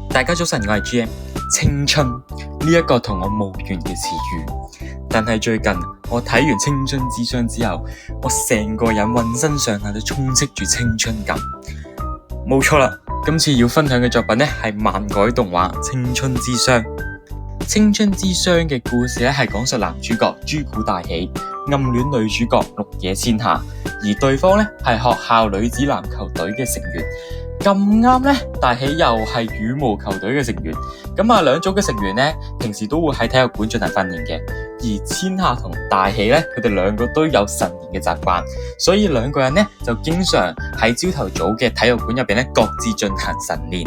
大家早晨，我係 GM。青春呢一個同我無緣嘅詞語，但係最近我睇完《青春之傷》之後，我成個人渾身上下都充斥住青春感。冇錯啦，今次要分享嘅作品呢係漫改動畫《青春之傷》。《青春之傷》嘅故事呢係講述男主角朱古大喜暗戀女主角綠野千夏，而對方呢係學校女子籃球隊嘅成員。咁啱呢，大喜又係羽毛球隊嘅成員。咁兩組嘅成員呢，平時都會喺體育館進行訓練嘅。而千夏同大喜呢，佢哋兩個都有晨練嘅習慣，所以兩個人呢就經常喺朝頭早嘅體育館入邊呢各自進行晨練。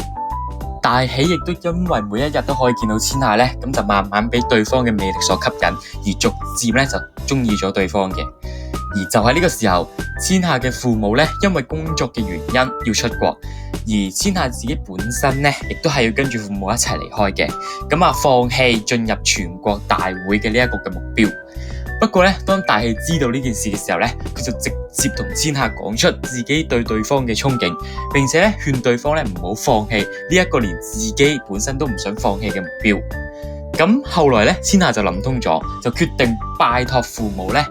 大喜亦都因為每一日都可以見到千夏呢，咁就慢慢被對方嘅魅力所吸引，而逐漸呢就中意咗對方嘅。而就喺呢個時候，千夏嘅父母呢，因為工作嘅原因要出國，而千夏自己本身呢，亦都係要跟住父母一齊離開嘅，放棄進入全國大會嘅呢一個嘅目標。不過呢，當大喜知道呢件事嘅時候呢，佢就直接同千夏講出自己對對方嘅憧憬，並且呢勸對方呢唔好放棄呢一個連自己本身都唔想放棄嘅目標。咁後來呢，千夏就諗通咗，就決定拜託父母呢，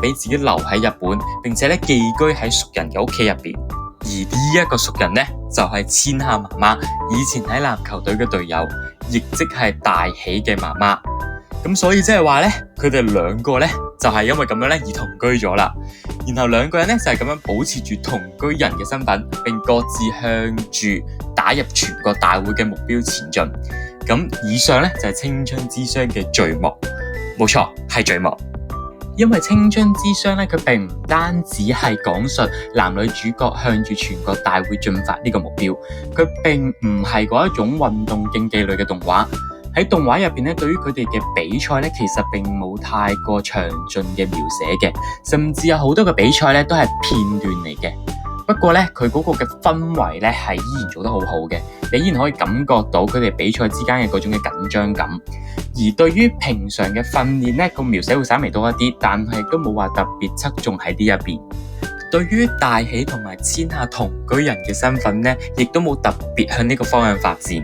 俾自己留喺日本，並且呢寄居喺熟人嘅屋企入邊。而呢一個熟人呢，就係千夏媽媽以前喺籃球隊嘅隊友，亦即係大喜嘅媽媽。咁所以即係話呢，佢哋兩個呢，就係因為咁樣呢而同居咗啦。然後兩個人呢，就係咁樣保持住同居人嘅身份，並各自向住打入全國大會嘅目標前進。咁以上呢，就係青春之傷嘅序幕，冇錯，係序幕。因為青春之傷呢，佢並唔單止係講述男女主角向住全國大會進發呢個目標，佢並唔係嗰一種運動競技類嘅動畫。喺動畫入邊呢，對於佢哋嘅比賽呢，其實並冇太過詳盡嘅描寫嘅，甚至有好多嘅比賽呢都係片段嚟嘅。不過呢，佢嗰個嘅氛圍呢係依然做得好好嘅，你依然可以感覺到佢哋比賽之間嘅嗰種嘅緊張感。而對於平常嘅訓練呢，個描寫會稍微多一啲，但係都冇話特別側重喺呢一邊。對於大喜同埋千夏同居人嘅身份呢，亦都冇特別向呢個方向發展。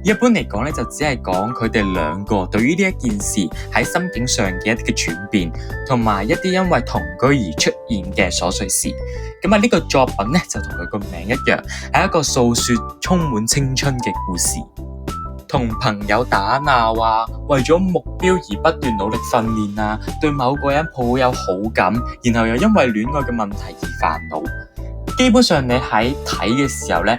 一般嚟講呢，就只係講佢哋兩個對於呢一件事喺心境上嘅一啲嘅轉變，同埋一啲因為同居而出現嘅瑣碎事。呢個作品呢，就同佢個名一樣，係一個訴說充滿青春嘅故事。同朋友打鬧啊，為咗目標而不斷努力訓練啊，對某個人抱有好感，然後又因為戀愛嘅問題而煩惱。基本上你喺睇嘅時候呢，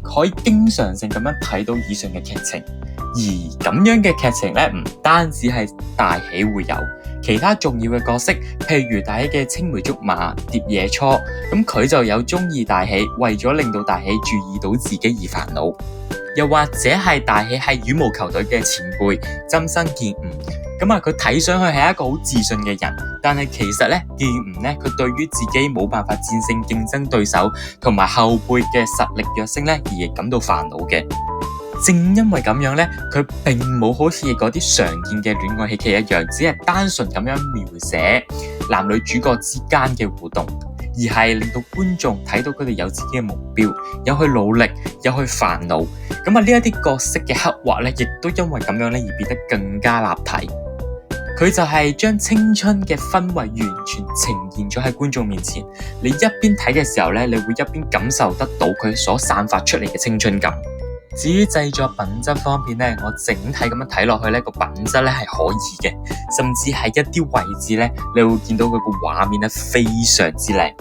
可以經常性咁樣睇到以上嘅劇情。而咁樣嘅劇情呢，唔單止係大喜會有，其他重要嘅角色，譬如大喜嘅青梅竹馬蝶野初，咁佢就有中意大喜，為咗令到大喜注意到自己而煩惱。又或者係大喜係羽毛球隊嘅前輩真生健吾，佢睇上去係一個好自信嘅人，但係其實呢，健吾呢，佢對於自己冇辦法戰勝競爭對手同埋後輩嘅實力躍升呢，而亦感到煩惱嘅。正因為咁樣呢，佢並冇好似嗰啲常見嘅戀愛喜劇一樣，只係單純咁樣描寫男女主角之間嘅互動，而係令到觀眾睇到佢哋有自己嘅目標，有去努力，有去煩惱。呢一啲角色嘅刻畫呢，亦都因為咁樣呢而變得更加立體。佢就係將青春嘅氛圍完全呈現咗喺觀眾面前。你一邊睇嘅時候呢，你會一邊感受得到佢所散發出嚟嘅青春感。至於製作品質方面呢，我整體咁樣睇落去呢，個品質呢係可以嘅，甚至係一啲位置呢，你會見到佢個畫面呢非常之靚。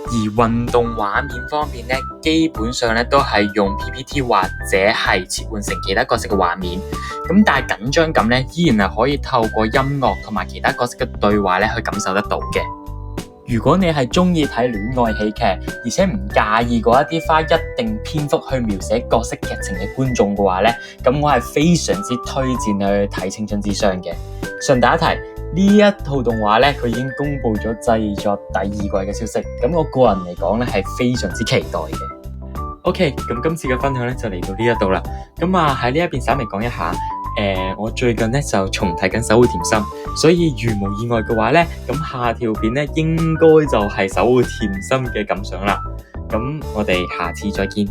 而運動畫面方面呢，基本上呢都係用 PPT 或者係切換成其他角色嘅畫面，但係緊張感呢，依然係可以透過音樂同埋其他角色嘅對話呢去感受得到嘅。如果你係鍾意睇戀愛喜劇，而且唔介意嗰一啲花一定篇幅去描寫角色劇情嘅觀眾嘅話呢，咁我係非常之推薦你去睇《青春之傷》嘅。順帶一提，呢一套動畫呢，佢已經公布咗製作第二季嘅消息，咁我個人嚟講呢，係非常之期待嘅。OK，咁今次嘅分享呢，就嚟到呢一度啦。喺呢一邊稍微講一下。我最近呢就重睇緊《守護甜心》，所以如無意外嘅話呢，咁下條片呢應該就係《守護甜心》嘅感想啦。咁我哋下次再見。